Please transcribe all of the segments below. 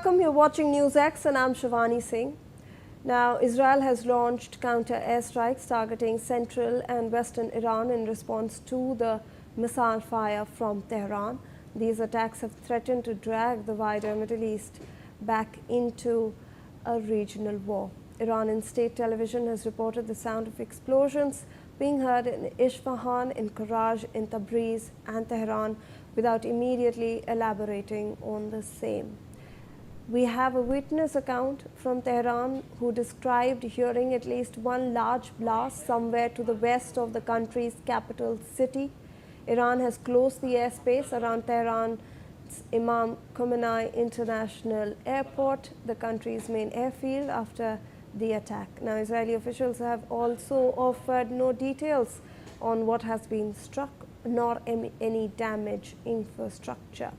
welcome. You're watching NewsX and I'm Shivani Singh. Now, Israel has launched counter-air strikes targeting central and western Iran in response to the missile fire from Tehran. These attacks have threatened to drag the wider Middle East back into a regional war. Iranian state television has reported the sound of explosions being heard in Isfahan, in Karaj, in Tabriz and Tehran without immediately elaborating on the same. We have a witness account from Tehran who described hearing at least one large blast somewhere to the west of the country's capital city. Iran has closed the airspace around Tehran's Imam Khomeini International Airport, the country's main airfield, after the attack. Now, Israeli officials have also offered no details on what has been struck, nor any damaged infrastructure.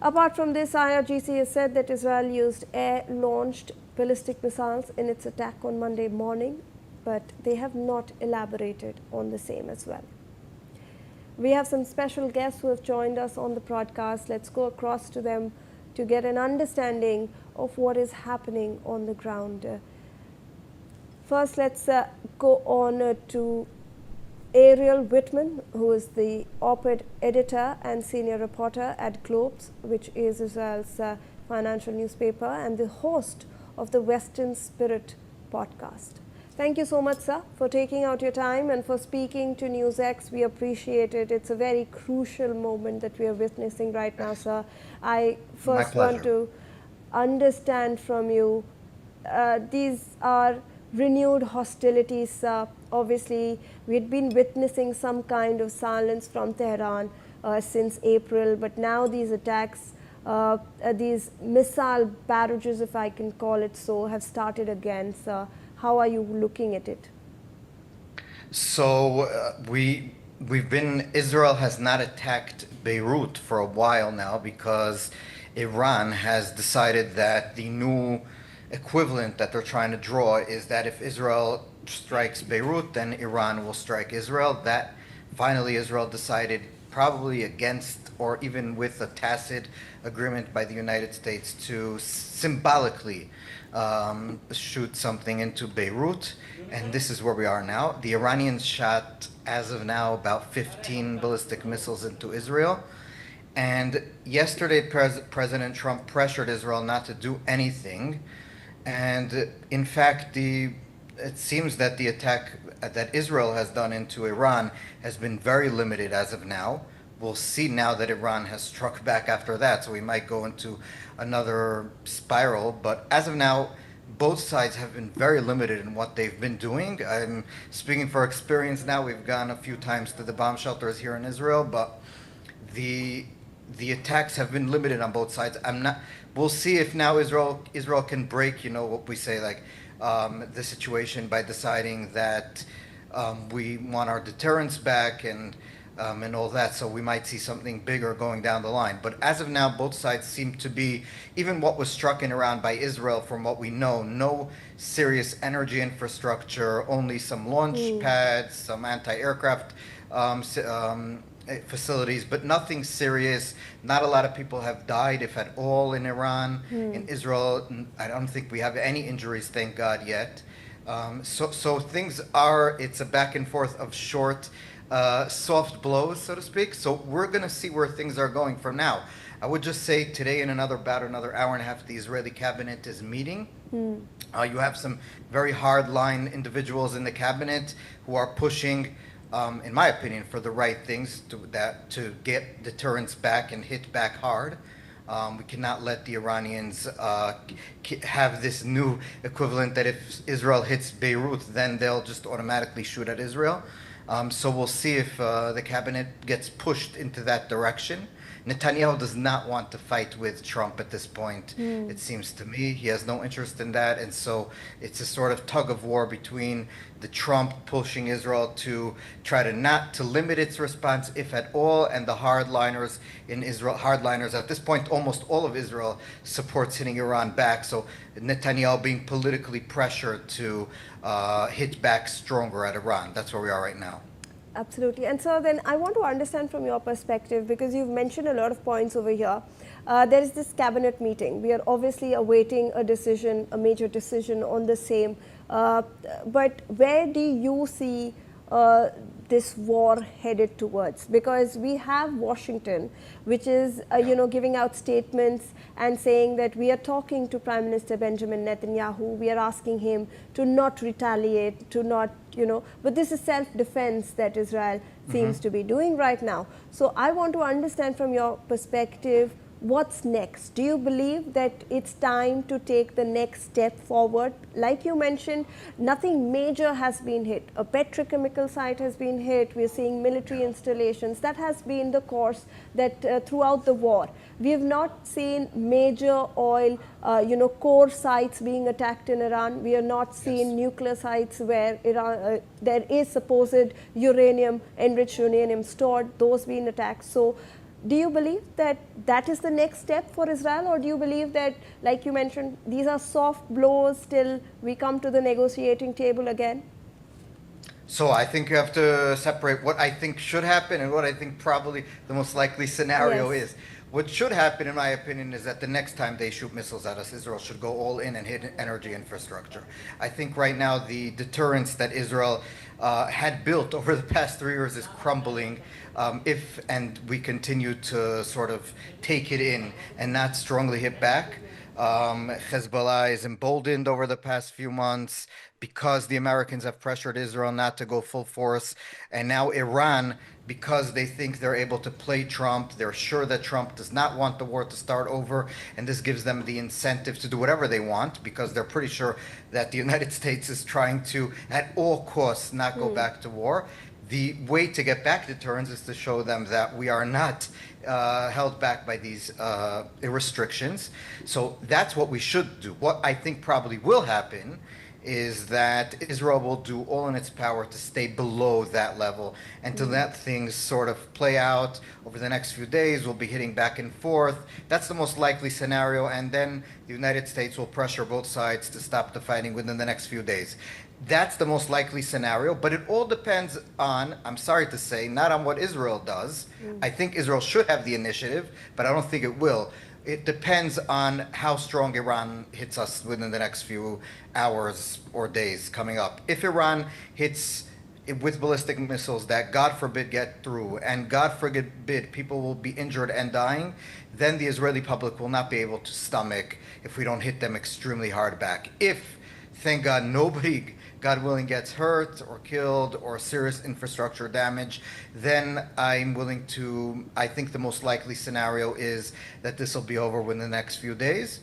Apart from this, IRGC has said that Israel used air-launched ballistic missiles in its attack on Monday morning, but they have not elaborated on the same as well. We have some special guests who have joined us on the broadcast. Let's go across to them to get an understanding of what is happening on the ground. First, let's go on to Ariel Whitman, who is the op-ed editor and senior reporter at Globes, which is Israel's financial newspaper, and the host of the Western Spirit podcast. Thank you so much, sir, for taking out your time and for speaking to NewsX. We appreciate it. It's a very crucial moment that we are witnessing right now, sir. I first want to understand from you, these are renewed hostilities, sir. Obviously, we had been witnessing some kind of silence from Tehran since April, but now these attacks, these missile barrages, if I can call it so, have started again, sir. How are you looking at it? So Israel has not attacked Beirut for a while now because Iran has decided that the new equivalent that they're trying to draw is that if Israel strikes Beirut, then Iran will strike Israel. That finally Israel decided, probably against or even with a tacit agreement by the United States, to symbolically shoot something into Beirut, and this is where we are now. The Iranians shot, as of now, about 15 ballistic missiles into Israel, and yesterday President Trump pressured Israel not to do anything, and in fact it seems that the attack that Israel has done into Iran has been very limited as of now. We'll see now that Iran has struck back after that, so we might go into another spiral. But as of now, both sides have been very limited in what they've been doing. I'm speaking for experience now. We've gone a few times to the bomb shelters here in Israel, but the attacks have been limited on both sides. We'll see if now Israel can break, what we say, like the situation by deciding that we want our deterrence back and all that. So we might see something bigger going down the line. But as of now, both sides seem to be, even what was struck in Iran by Israel, from what we know, no serious energy infrastructure, only some launch pads, some anti-aircraft facilities, but nothing serious. Not a lot of people have died, if at all, in Iran. In Israel, I don't think we have any injuries, thank God, yet. So things are, it's a back and forth of short, soft blows, so to speak. So we're going to see where things are going from now. I would just say today, in about another hour and a half, the Israeli cabinet is meeting. You have some very hard-line individuals in the cabinet who are pushing, in my opinion, for the right things to get deterrence back and hit back hard. We cannot let the Iranians have this new equivalent that if Israel hits Beirut, then they'll just automatically shoot at Israel. So we'll see if the cabinet gets pushed into that direction. Netanyahu does not want to fight with Trump at this point, it seems to me. He has no interest in that, and so it's a sort of tug of war between the Trump pushing Israel to try to limit its response, if at all, and the hardliners in Israel. Hardliners at this point, almost all of Israel supports hitting Iran back, so Netanyahu being politically pressured to hit back stronger at Iran. That's where we are right now. Absolutely. And so then I want to understand from your perspective, because you've mentioned a lot of points over here. there is this cabinet meeting. We are obviously awaiting a decision, a major decision on the same. But where do you see this war headed towards? Because we have Washington, which is giving out statements and saying that we are talking to Prime Minister Benjamin Netanyahu. We are asking him to not retaliate, to not but this is self-defense that Israel seems to be doing right now. So I want to understand from your perspective, what's next? Do you believe that it's time to take the next step forward? Like you mentioned, nothing major has been hit. A petrochemical site has been hit. We're seeing military installations. That has been the course that throughout the war. We have not seen major oil, core sites being attacked in Iran. We have not seen nuclear sites where Iran, there is supposed uranium, enriched uranium stored, those being attacked. So do you believe that that is the next step for Israel, or do you believe that, like you mentioned, these are soft blows till we come to the negotiating table again? So I think you have to separate what I think should happen and what I think probably the most likely scenario Yes. is. What should happen, in my opinion, is that the next time they shoot missiles at us, Israel should go all in and hit energy infrastructure. I think right now the deterrence that Israel had built over the past 3 years is crumbling if and we continue to sort of take it in and not strongly hit back. Hezbollah is emboldened over the past few months because the Americans have pressured Israel not to go full force. And now Iran, because they think they're able to play Trump, they're sure that Trump does not want the war to start over. And this gives them the incentive to do whatever they want because they're pretty sure that the United States is trying to, at all costs, not go back to war. The way to get back deterrence is to show them that we are not held back by these restrictions. So that's what we should do. What I think probably will happen is that Israel will do all in its power to stay below that level and to let things sort of play out over the next few days. We'll be hitting back and forth. That's the most likely scenario. And then the United States will pressure both sides to stop the fighting within the next few days. That's the most likely scenario, but it all depends on, I'm sorry to say, not on what Israel does. I think Israel should have the initiative, but I don't think it will. It depends on how strong Iran hits us within the next few hours or days coming up. If Iran hits with ballistic missiles that, God forbid, get through, and God forbid people will be injured and dying, then the Israeli public will not be able to stomach if we don't hit them extremely hard back. If, thank God, nobody, God willing, gets hurt or killed or serious infrastructure damage, then I'm willing to, I think the most likely scenario is that this will be over within the next few days.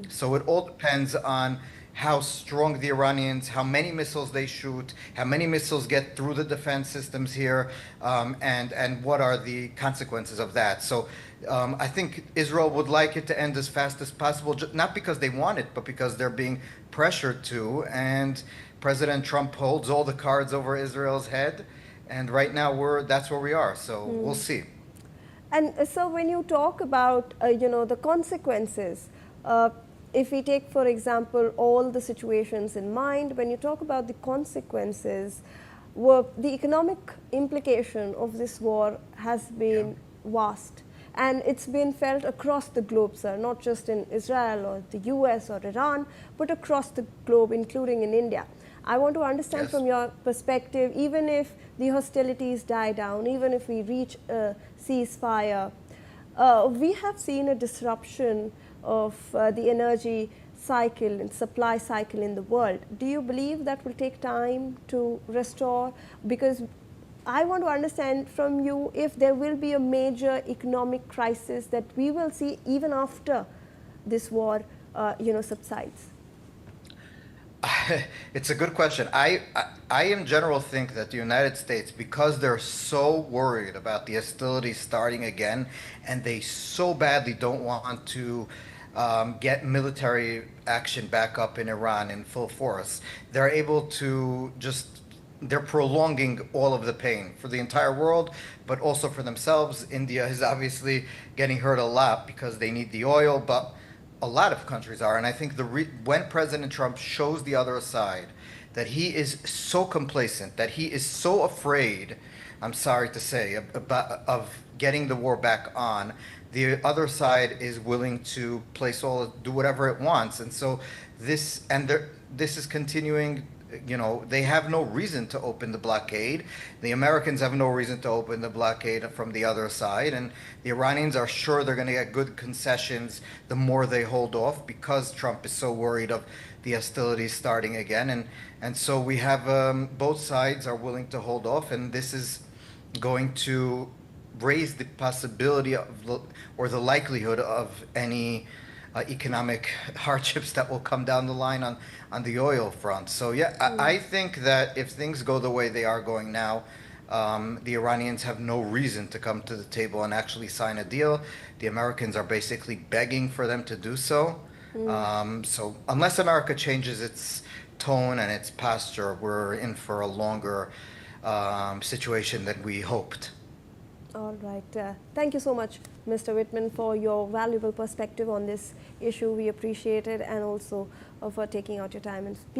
So it all depends on how strong the Iranians, how many missiles they shoot, how many missiles get through the defense systems here, and what are the consequences of that. So I think Israel would like it to end as fast as possible, not because they want it, but because they're being pressured to, and President Trump holds all the cards over Israel's head, and right now that's where we are, so we'll see. And so when you talk about, the consequences, if we take, for example, all the situations in mind, when you talk about the consequences, the economic implication of this war has been vast. And it's been felt across the globe, sir, not just in Israel or the US or Iran, but across the globe, including in India. I want to understand from your perspective, even if the hostilities die down, even if we reach a ceasefire, we have seen a disruption of the energy cycle and supply cycle in the world. Do you believe that will take time to restore? Because I want to understand from you if there will be a major economic crisis that we will see even after this war, subsides. It's a good question. I in general think that the United States, because they're so worried about the hostilities starting again, and they so badly don't want to get military action back up in Iran in full force, they're able to they're prolonging all of the pain for the entire world, but also for themselves. India is obviously getting hurt a lot because they need the oil, but a lot of countries are. And I think when President Trump shows the other side that he is so complacent, that he is so afraid, I'm sorry to say, of getting the war back on, the other side is willing to do whatever it wants. And so this is continuing. You know, they have no reason to open the blockade. The Americans have no reason to open the blockade from the other side. And the Iranians are sure they're going to get good concessions the more they hold off, because Trump is so worried of the hostilities starting again. And so we have both sides are willing to hold off. And this is going to raise the possibility of, or the likelihood of, any economic hardships that will come down the line on the oil front. So yeah, I think that if things go the way they are going now, the Iranians have no reason to come to the table and actually sign a deal. The Americans are basically begging for them to do so. So unless America changes its tone and its posture, we're in for a longer situation than we hoped. All right. Thank you so much, Mr. Whitman, for your valuable perspective on this issue. We appreciate it, and also for taking out your time and speaking.